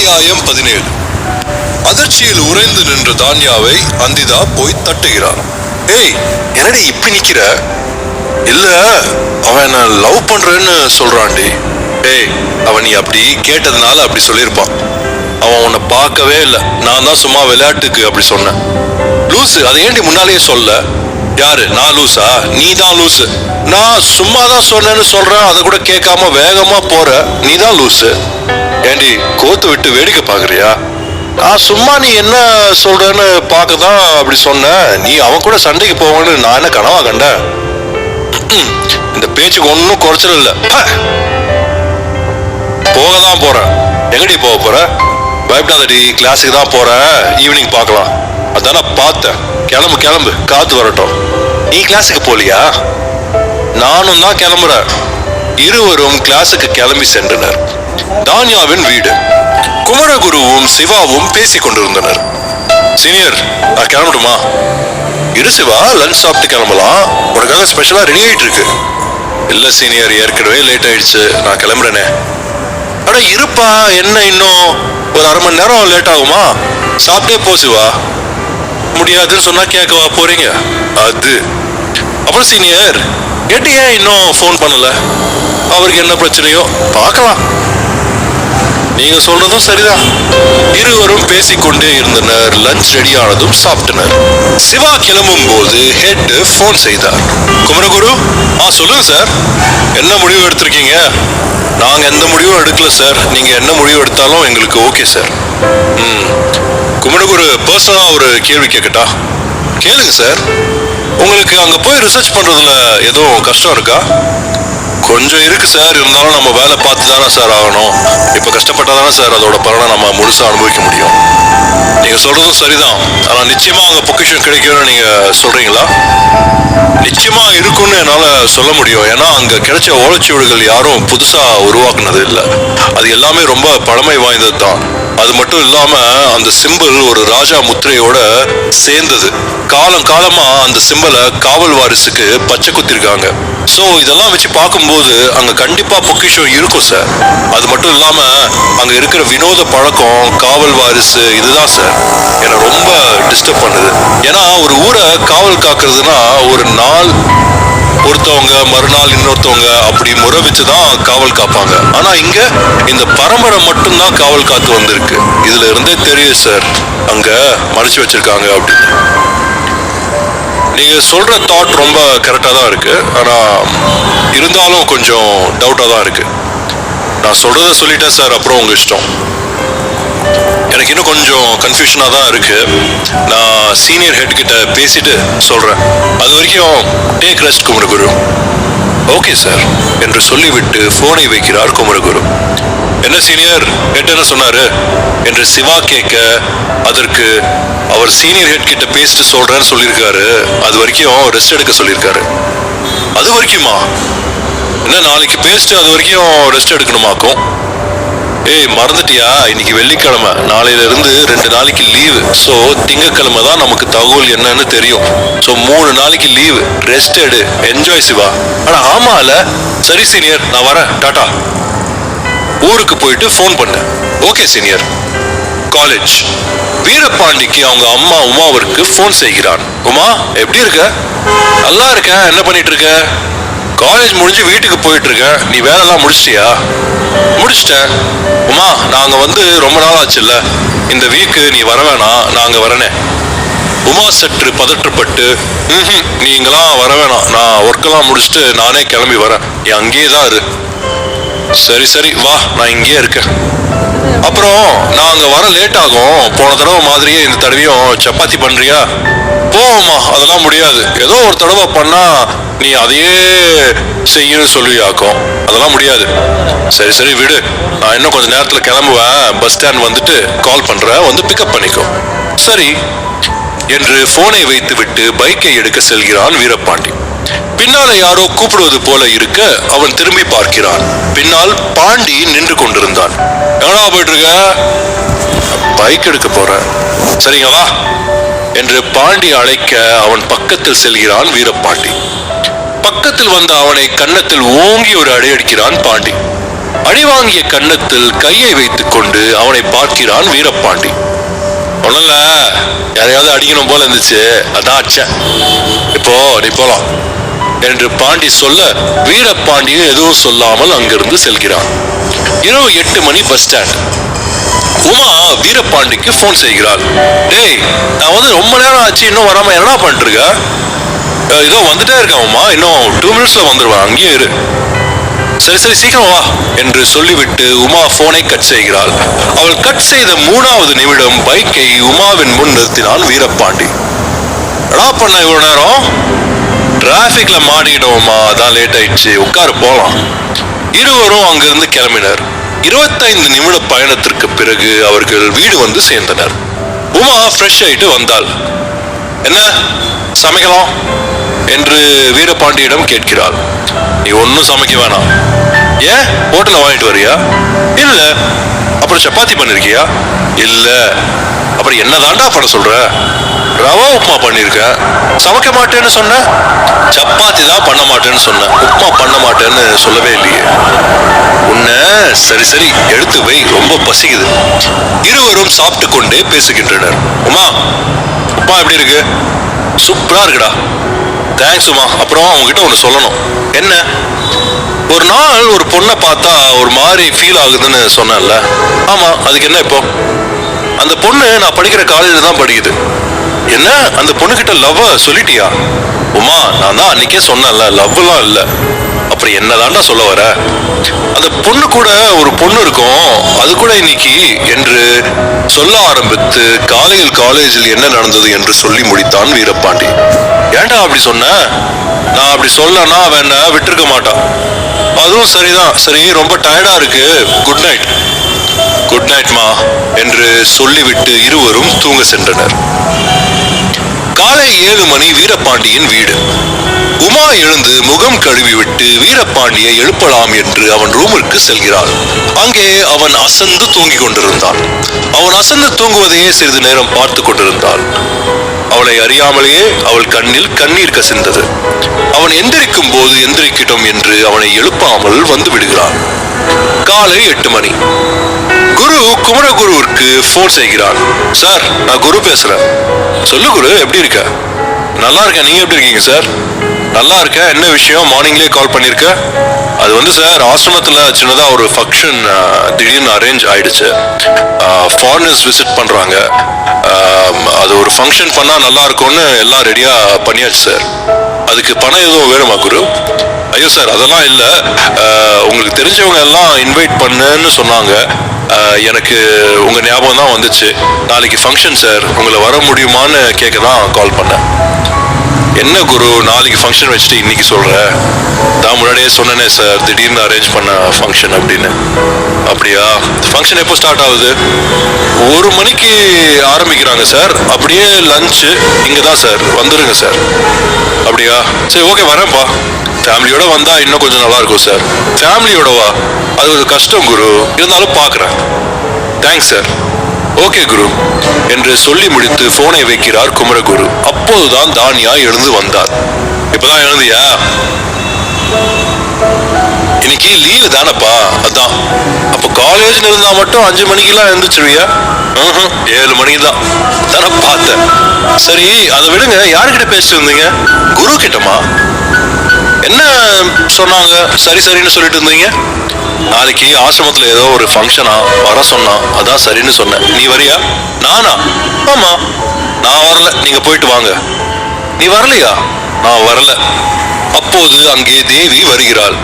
அத்தியாயம் 17. அதிர்ச்சியில் உறைந்து நின்ற தான்யாவை அந்திதா போய் தட்டுகிறான். ஏய், என்னடி இப்படி நிக்கிற? இல்ல, அவன் லவ் பண்றேன்னு சொல்றான்டி. ஏய், அவன் நீ அப்படி கேட்டதுனால அப்படி சொல்லியிருப்பான். அவன் உன்னை பார்க்கவே இல்லை. நான் தான் சும்மா விளையாட்டுக்கு அப்படி சொன்னேன். லூசு, அதை ஏண்டி முன்னாலேயே சொல்ல? யாரு, நான் லூசா? நீ தான் லூசு. நான் சும்மா தான் சொன்னேன்னு சொல்றேன், அதை கூட கேட்காம வேகமா போற. நீ தான் லூசு. ஏண்டி கோத்து விட்டு வேடிக்கை பாக்குறியா? நான் சும்மா நீ என்ன சொல்றேன்னு பார்க்கதான் அப்படி சொன்ன. நீ அவன் கூட சண்டைக்கு போவேன்னு நான் என்ன கனவா கண்டேன்? இந்த பேச்சுக்கு ஒன்னும் குறைச்சல் இல்ல. போகதான் போறேன். எங்கடி போக போற? பயப்படாதடி, கிளாஸுக்கு தான் போறேன். ஈவினிங் பார்க்கலாம். அதான பார்த்தேன். கிளம்பு கிளம்பு, காத்து வரட்டும். நீ கிளாஸுக்கு போலியா? நானும் தான் கிளம்புறேன். இருவரும் கிளாஸுக்கு கிளம்பி சென்றனர். தான்யாவின் வீடு. குமரகுருவும் சிவாவும் பேசிக் கொண்டிருந்தனர். சீனியர், நான் கிளம்பட்டுமா? இரு சிவா, லஞ்ச் சாப்பிட்டு கிளம்பலாம். உனக்காக ஸ்பெஷலா ரெடி ஆயிட்டு இருக்கு. இல்ல சீனியர், ஏற்கனவே லேட் ஆயிடுச்சு, நான் கிளம்புறேனே. அட இருப்பா, என்ன இன்னும் ஒரு அரை மணி நேரம் லேட் ஆகுமா? சாப்பிட்டே போ சிவா. முடியாதுன்னு சொன்னா கேட்கவா போறீங்க? அது அப்புறம் சீனியர், கேட்டு ஏன் இன்னும் ஃபோன் பண்ணல? அவருக்கு என்ன பிரச்சனையோ பார்க்கலாம். நீங்க சொல்றதும் சரிதான். இருவரும் பேசிக்கொண்டே இருந்தனர். லஞ்ச் ரெடி ஆனதும் சாப்பிட்டனர். சிவா கிளம்பும் போது ஹெட் போன் செய்தார். குமரகுரு, சொல்லுங்க சார். என்ன முடிவு எடுத்திருக்கீங்க? நாங்க எந்த முடிவும் எடுக்கல சார். நீங்க என்ன முடிவு எடுத்தாலும் எங்களுக்கு ஓகே சார். குமரகுரு, பர்சனலா ஒரு கேள்வி கேட்கட்டா? கேளுங்க சார். உங்களுக்கு அங்க போய் ரிசர்ச் பண்றதுல எதுவும் கஷ்டம் இருக்கா? கொஞ்சம் இருக்கு சார். இருந்தாலும் நம்ம வேலை பார்த்து தானே சார் ஆகணும். இப்ப கஷ்டப்பட்டாதானே சார் அதோட பலனை நம்ம முழுசா அனுபவிக்க முடியும். நீங்க சொல்றதும் சரிதான். ஆனா நிச்சயமா அங்க பொக்கிஷம் கிடைக்கும்னு நீங்க சொல்றீங்களா? நிச்சயமா இருக்கும்னு என்னால சொல்ல முடியும். ஏன்னா அங்க கிடைச்ச ஓலைச்சுவடுகள் யாரும் புதுசா உருவாக்குனது இல்லை. அது எல்லாமே ரொம்ப பழமை வாய்ந்தது தான். அது மட்டும் இல்லாம அந்த சிம்பிள் ஒரு ராஜா முத்திரையோட சேர்ந்தது. காலம் காலமா அந்த சிம்பலை காவல் வாரிசுக்கு பச்சை குத்திருக்காங்க. சோ இதெல்லாம் வச்சு பார்க்கும்போது அங்க கண்டிப்பா பொக்கிஷம் இருக்கும் சார். அது மட்டும் இல்லாம அங்க இருக்கிற வினோத பழக்கம், காவல் வாரிசு, இதுதான் சார் என்னை ரொம்ப டிஸ்டர்ப் பண்ணுது. ஏன்னா ஒரு ஊரை காவல் காக்குறதுனா ஒரு நாள் ஒருத்தவங்க, மறுநாள் இன்னொருத்தவங்க, அப்படி முறை வச்சுதான் காவல் காப்பாங்க. ஆனா இங்க இந்த பரம்பரை மட்டும்தான் காவல் காத்து வந்திருக்கு. இதுல இருந்தே தெரியும் சார் அங்க மறைச்சு வச்சிருக்காங்க அப்படின்னு. நீங்க சொல்ற தாட் ரொம்ப கரெக்டா தான் இருக்கு. ஆனா இருந்தாலும் கொஞ்சம் டவுட்டா தான் இருக்கு. நான் சொல்றத சொல்லிட்டேன் சார், அப்புறம் உங்க இஷ்டம். எனக்கு இன்னும் கொஞ்சம் கன்ஃபியூஷனா தான் இருக்கு. நான் சீனியர் ஹெட் கிட்ட பேசிட்டு சொல்றேன். அது வரைக்கும் take rest Kumaraguru. Okay sir என்று சொல்லிவிட்டு போனை வைக்கிறார் குமரகுரு. என்ன சீனியர் ஹெட் என்ன சொன்னாரு என்று சிவா கேட்க, அதற்கு அவர் சீனியர் ஹெட் கிட்ட பேசிட்டு சொல்றேன்னு சொல்லியிருக்காரு. அது வரைக்கும் ரெஸ்ட் எடுக்க சொல்லியிருக்காரு. அது வரைக்குமா? என்ன நாளைக்கு பேசிட்டு அது வரைக்கும் ரெஸ்ட் எடுக்கணுமாக்கும்? ஏய், மறந்துட்டியா? இன்னைக்கு வெள்ளிக்கிழமை, நாளையில இருந்து 2 நாளைக்கு லீவு. சோ திங்கக்கிழமை தான் நமக்கு தகவல் என்னன்னு தெரியும். சோ 3 நாளைக்கு லீவு. ரெஸ்ட் எடு, என்ஜாய் சிவா. ஆனா ஆமால. சரி சீனியர், நான் வரேன், டாடா. ஊருக்கு போயிட்டு போன் பண்ண. Okay senior. காலேஜ். வீரபாண்டிக்கு அவங்க அம்மா உமாவிற்கு போன் செய்கிறான். உமா, எப்படி இருக்க? நல்லா இருக்கேன். என்ன பண்ணிட்டு இருக்க? காலேஜ் முடிஞ்சு வீட்டுக்கு போயிட்டு இருக்கேன். நீ வேலைலாம் முடிச்சிட்டியா? முடிச்சிட்டேன். உமா, நாங்க வந்து ரொம்ப நாள் ஆச்சுல்ல, இந்த வீக்கு நீ வர வேணாம், நாங்க வரனே. உமா சற்று பதற்றப்பட்டு, நீங்களாம் வர வேணாம், நான் ஒர்க்கெல்லாம் முடிச்சுட்டு நானே கிளம்பி வரேன், நீ அங்கேயே தான் இரு. சரி சரி வா, நான் இங்கேயே இருக்கேன். அப்புறம் நான் அங்க வர லேட் ஆகும். போன தடவை மாதிரியே இந்த தடவையும் சப்பாத்தி பண்றியா? போமா, அதெல்லாம் முடியாது. ஏதோ ஒரு தடவை பண்ணா நீ அதையே செய்யணும்னு சொல்லுவியாக்கும். அதெல்லாம் முடியாது. சரி சரி விடு, நான் இன்னும் கொஞ்சம் நேரத்துல கிளம்புவேன். பஸ் ஸ்டாண்ட் வந்துட்டு கால் பண்றேன், வந்து பிக்கப் பண்ணிக்கோ. சரி என்று போனை வைத்து விட்டு பைக்கை எடுக்க செல்கிறான் வீரபாண்டி. பின்னால யாரோ கூப்பிடுவது போல இருக்க அவன் திரும்பி பார்க்கிறான். பின்னால் பாண்டி நின்று கொண்டிருந்தான். எங்கடா போயிட்டு இருக்க? பைக் எடுக்க போறேன். சரிங்க வா என்று பாண்டி அழைக்க அவன் பக்கத்தில் செல்கிறான் வீரபாண்டி. பக்கத்தில் வந்த அவனை கன்னத்தில் ஓங்கி ஒரு அடி அடிக்கிறான் பாண்டி. அடிவாங்கிய கன்னத்தில் கையை வைத்துக் கொண்டு அவனை பார்க்கிறான் வீரபாண்டி. ஒண்ணுல யாரையாவது அடிக்கணும் போல இருந்துச்சு, அதான் அடிச்சேன். இப்போ நீ போலாம் என்று பாண்டி சொல்ல வீரபாண்டியும் எதுவும் சொல்லாமல் அங்கிருந்து செல்கிறான். இரவு 8 மணி பஸ் ஸ்டாண்ட். உமா வீரபாண்டிக்கு போன் செய்கிறாள். டேய், நான் வந்து ரொம்ப நேரம் ஆச்சு, இன்னும் வராம என்ன பண்ணிட்டு இருக்க? இதோ வந்துட்டே இருக்கேன் உமா, இன்னும் 2 மினிட்ஸ்ல வந்துருவேன், அங்கேயே இரு. சரி சரி சீக்கிரம் வா என்று சொல்லிவிட்டு உமா போனை கட் செய்கிறாள். அவள் கட் செய்த 3வது நிமிடம் பைக்கை உமாவின் முன் நிறுத்தினான் வீரபாண்டி. என்ன பண்ண இவ்வளவு நேரம்? டிராபிக்ல மாட்டிக்கிட்டோமா, அதான் லேட் ஆயிடுச்சு, உட்காரு போலாம். இருவரும் அங்கிருந்து கிளம்பினர். 25 நிமிட பயணத்திற்கு பிறகு அவர்கள் வீடு வந்து சேர்ந்தனர். உமா ஃப்ரெஷ் ஆயிட்டு வந்தாள். என்ன சமைக்கலாம் என்று வீரபாண்டியிடம் கேட்கிறாள். நீ ஒன்னும் சமைக்க வேணாம். ஏன், ஹோட்டல்ல வாங்கிட்டு வரியா? இல்ல. அப்புறம் சப்பாத்தி பண்ணிருக்கியா? இல்ல. அப்புறம் என்னதாண்டா பண்ண சொல்ற? ரவா உப்புமா பண்ணிருக்க. சமைக்க மாட்டேன்னு சொன்ன. சப்பாத்தி தான் பண்ண மாட்டேன்னு சொன்ன, உப்புமா பண்ண மாட்டேன்னு சொல்லவே இல்லையே. உன்ன சரி சரி எடுத்து வை, ரொம்ப பசிக்குது. இருவரும் சாப்பிட்டு கொண்டே பேசுகின்றனர். உமா, உப்புமா எப்படி இருக்கு? சூப்பரா இருக்குடா. தேங்க்ஸ் உமா. அப்புறம் உங்ககிட்ட ஒண்ணு சொல்லணும். என்ன? ஒரு நாள் ஒரு பொண்ணை பார்த்தா ஒரு மாதிரி ஃபீல் ஆகுதுன்னு சொன்னேன்ல. ஆமா, அதுக்கு என்ன இப்போ? அந்த பொண்ணு நான் படிக்கிற காலேஜ்ல தான் படிக்குது. என்ன, அந்த பொண்ணுகிட்ட லவ் சொல்லிட்டியா? உமா, நான் தான் அன்னைக்கே சொன்னேன்ல, லவ்லாம் இல்ல. அப்புறம் என்னதான்டா சொல்ல வர? அந்த பொண்ணு கூட ஒரு பொண்ணு இருக்கும், அது கூட இன்னைக்கு என்று சொல்ல ஆரம்பித்து காலேஜில் என்ன நடந்தது என்று சொல்லி முடித்தான் வீரபாண்டி. ஏன்டா அப்படி சொன்ன? நான் அப்படி சொல்லனா அவன் என்ன விட்டுருக்க மாட்டான். அதுவும் சரிதான். சரி, ரொம்ப டயர்டா இருக்கு, குட் நைட். குட் நைட்மா என்று சொல்லிவிட்டு இருவரும் தூங்க சென்றனர். காலை 7 மணி வீரபாண்டியின் வீடு. உமா எழுந்து முகம் கழுவிவிட்டு வீரபாண்டியை எழுப்பலாம் என்று அவன் ரூமிற்கு செல்கிறாள். அங்கே அவன் அசந்து தூங்கிக் கொண்டிருந்தான். அவன் அசந்து தூங்குவதையே சிறிது நேரம் பார்த்து கொண்டிருந்தாள். அவளை அறியாமலேயே அவள் கண்ணில் கண்ணீர் கசிந்தது. அவன் எந்திரிக்கும் போது எந்திரிக்கிட்டோம் என்று அவனை எழுப்பாமல் வந்து விடுகிறான். காலை 8 மணி. குரு குமரகுருவிற்கு போன் செய்கிறான். சார், நான் குரு பேசுறேன். சொல்லு குரு, எப்படி இருக்க? நல்லா இருக்கேன், நீங்க எப்படி இருக்கீங்க சார்? நல்லா இருக்க. என்ன விஷயம், மார்னிங்லேயே கால் பண்ணிருக்க? அது வந்து சார், ஆசிரமத்துல சின்னதா ஒரு ஃபங்க்ஷன் திடீர்னு அரேஞ்ச் ஆயிடுச்சு. ஃபாரினர்ஸ் விசிட் பண்றாங்க. அது ஒரு ஃபங்க்ஷன் பண்ணா நல்லா இருக்கும்னு எல்லாம் ரெடியா பண்ணியாச்சு சார். அதுக்கு பணம் எதுவும் வேணுமா குரு? ஐயோ சார், அதெல்லாம் இல்ல. உங்களுக்கு தெரிஞ்சவங்க எல்லாம் இன்வைட் பண்ணுன்னு சொன்னாங்க. எனக்கு உங்க ஞாபகம் தான் வந்துச்சு. நாளைக்கு ஃபங்க்ஷன் சார், உங்களை வர முடியுமான்னு கேட்க தான் கால் பண்ணேன். என்ன குரு, நாளைக்கு ஃபங்க்ஷன் வச்சுட்டு இன்னைக்கு சொல்ற? நான் முன்னாடியே சொன்னேனே சார், திடீர்னு அரேஞ்ச் பண்ண ஃபங்க்ஷன் அப்படின்னு. அப்படியா? ஃபங்க்ஷன் எப்போ ஸ்டார்ட் ஆகுது? 1 மணிக்கு ஆரம்பிக்கிறாங்க சார். அப்படியே லஞ்சு இங்கே தான் சார், வந்துருங்க சார். அப்படியா? சரி, ஓகே, வரேன்ப்பா. ஃபேமிலியோட வந்தா இன்னும் கொஞ்சம் நல்லா இருக்கும் சார். ஃபேமிலியோடவா? அது ஒரு கஷ்டம் குரு, இருந்தாலும் பார்க்குறேன். Thanks sir. ஓகே குரு என்று சொல்லி முடித்து போனை வைக்கிறார் குமரகுரு. அப்போதுதான் தானியா எழுந்து வந்தார். இப்பதான் எழுந்தியா? இன்னைக்கு லீவு தானப்பா, அதான். அப்ப காலேஜ்ல இருந்தா மட்டும் 5 மணிக்கெல்லாம் எழுந்துச்சிருவியா? 7 மணிக்கு தான் தானே பார்த்தேன். சரி, அதை விடுங்க. யாருக்கிட்ட பேசிட்டு இருந்தீங்க? குரு கிட்டமா? என்ன சொன்னாங்க? சரி சரின்னு சொல்லிட்டு இருந்தீங்க. நாளைக்கு ஆசிரமத்துல ஏதோ ஒரு ஃபங்க்ஷனா, வர சொன்னா, அதான் சரின்னு சொன்னேன். நீ வரியா? நானா? ஆமா, நான் வரல, நீங்க போயிட்டு வாங்க. நீ வரலையா? நான் வரல. அப்போது அங்கே தேவி வருகிறாள்.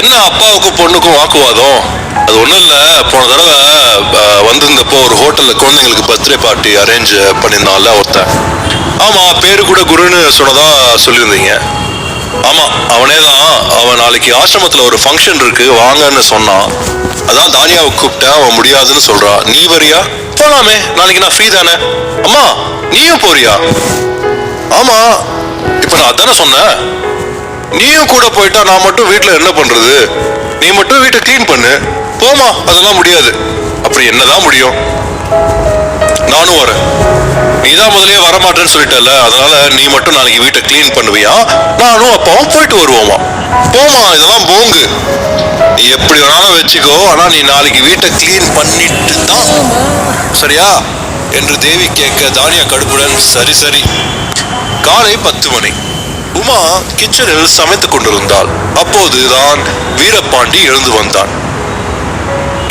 என்ன அப்பாவுக்கும் பொண்ணுக்கும் வாக்குவாதம்? அது ஒண்ணும் இல்ல, போன தடவை வந்திருந்தப்போ ஒரு ஹோட்டல்ல குழந்தைங்களுக்கு பர்த்டே பார்ட்டி அரேஞ்ச் பண்ணியிருந்தான்ல ஒருத்தன். ஆமா, பேரு கூட குருன்னு சொன்னதா சொல்லியிருந்தீங்க. ஆமா, அவனே தான். அவன் நாளைக்கு ஆசிரமத்துல ஒரு ஃபங்க்ஷன் இருக்கு, வாங்கன்னு சொன்னான். அதான் தானியாவை கூப்பிட்டேன், அவன் முடியாதுன்னு சொல்றா. நீ வரியா? போலாமே, நாளைக்கு நான் ஃப்ரீ தானே. அம்மா, நீயும் போறியா? ஆமா, இப்ப நான் அதானே சொன்னேன். நீயும் கூட போயிட்டா நான் மட்டும் வீட்டுல என்ன பண்றது? நீ மட்டும் வீட்டை கிளீன் பண்ணு. போமா, அதெல்லாம் முடியாது. அப்படி என்னதான் முடியும்? நானும் வரேன். நீதான் முதலே வரமாட்டேன்னு சொல்லிட்டல, அதனால நீ மட்டும் நாளைக்கு வீட்டை கிளீன் பண்ணுவியா? நானும் அப்பாவும் போயிட்டு வருவோமா? போமா, இதெல்லாம் போங்கு. எப்படி வேணாலும் வச்சுக்கோ, ஆனா நீ நாளைக்கு வீட்டை கிளீன் பண்ணிட்டு தான், சரியா என்று தேவி கேட்க தானியா கடுப்புடன் சரி சரி. காலை 10 மணி. உமா கிச்சனில் சமைத்துக் கொண்டிருந்தாள். அப்போதுதான் வீரபாண்டி எழுந்து வந்தான்.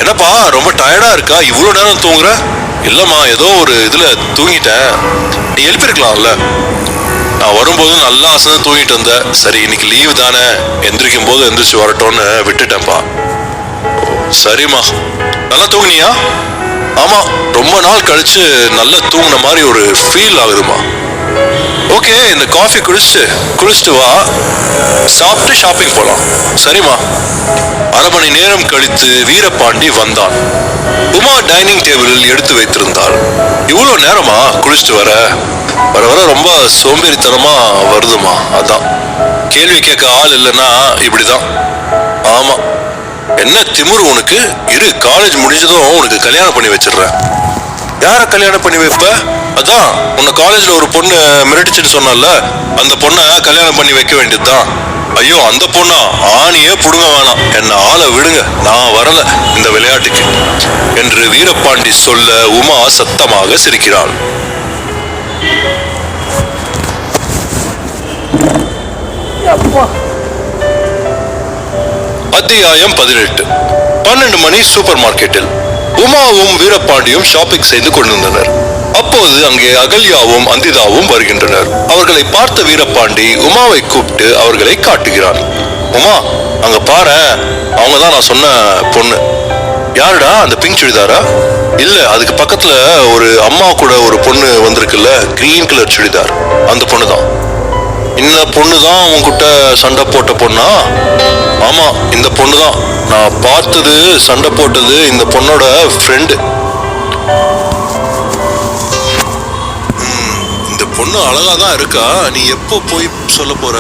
என்னப்பா ரொம்ப டயர்டா இருக்கா, இவ்வளவு நேரம் தூங்குற? இல்லம்மா, ஏதோ ஒரு இதுல தூங்கிட்டேன். நீ எழுப்பிருக்கலாம்ல. நான் வரும்போது நல்லா அசந்து தூங்கிட்டு இருந்தேன். சரி இன்னைக்கு லீவு தானே, எந்திரிக்கும் போது எந்திரிச்சு வரட்டும்னு விட்டுட்டேன்ப்பா. சரிம்மா, நல்லா தூங்குனியா? ஆமா, ரொம்ப நாள் கழிச்சு நல்லா தூங்கின மாதிரி ஒரு ஃபீல் ஆகுதுமா. ஓகே, இந்த காஃபி குடிச்சிட்டு வா, சாப்பிட்டு ஷாப்பிங் போலாம். சரிம்மா. அரை மணி நேரம் கழித்து வீரபாண்டி வந்தான். உமா டைனிங் டேபிளில் எடுத்து வைத்திருந்தாள். இவ்வளவு நேரமா குளிச்சுட்டு வர வர ரொம்ப சோம்பேறித்தனமா வருதுமா. அதான் கேள்வி கேட்க ஆள் இல்லைன்னா இப்படிதான். ஆமா, என்ன திமிரு உனக்கு? இரு, காலேஜ் முடிஞ்சதும் உனக்கு கல்யாணம் பண்ணி வச்சிடுறேன். யார கல்யாணம் பண்ணி வைப்ப? அதான் உன்னை காலேஜ்ல ஒரு பொண்ணு மிரட்டிச்சுட்டு சொன்னால, அந்த பொண்ணை கல்யாணம் பண்ணி வைக்க வேண்டியதுதான். ஐயோ, அந்த பொண்ணா? ஆணியே புடுங்க வேணாம், என்ன ஆளை விடுங்க, நான் வரல இந்த விளையாட்டுக்கு என்று வீரபாண்டி சொல்ல உமா சத்தமாக சிரிக்கிறாள். அத்தியாயம் 18. 12 மணி. சூப்பர் மார்க்கெட்டில் உமாவும் வீரபாண்டியும் ஷாப்பிங் செய்து கொண்டிருந்தனர். அப்போது அங்கே அகல்யாவும் அந்திதாவும் வருகின்றனர். அவர்களை பார்த்த வீரபாண்டி உமாவை கூப்பிட்டு அவர்களை காட்டுகிறான். உமா, அங்க பாரு, அவங்கதான் நான் சொன்ன பொண்ணு. யாருடா அந்த பிங்க் சுடிதாரா? இல்ல, அதுக்கு பக்கத்துல ஒரு அம்மா கூட ஒரு பொண்ணு வந்திருக்குல்ல, கிரீன் கலர் சுடிதார், அந்த பொண்ணுதான். இந்த பொண்ணுதான் உன்கிட்ட சண்டை போட்ட பொண்ணா? ஆமா, இந்த பொண்ணுதான். நான் பார்த்தது, சண்டை போட்டது இந்த பொண்ணோட ஃப்ரெண்டு. இந்த பொண்ணு அழகா தான் இருக்கா. நீ எப்போ போய் சொல்ல போற?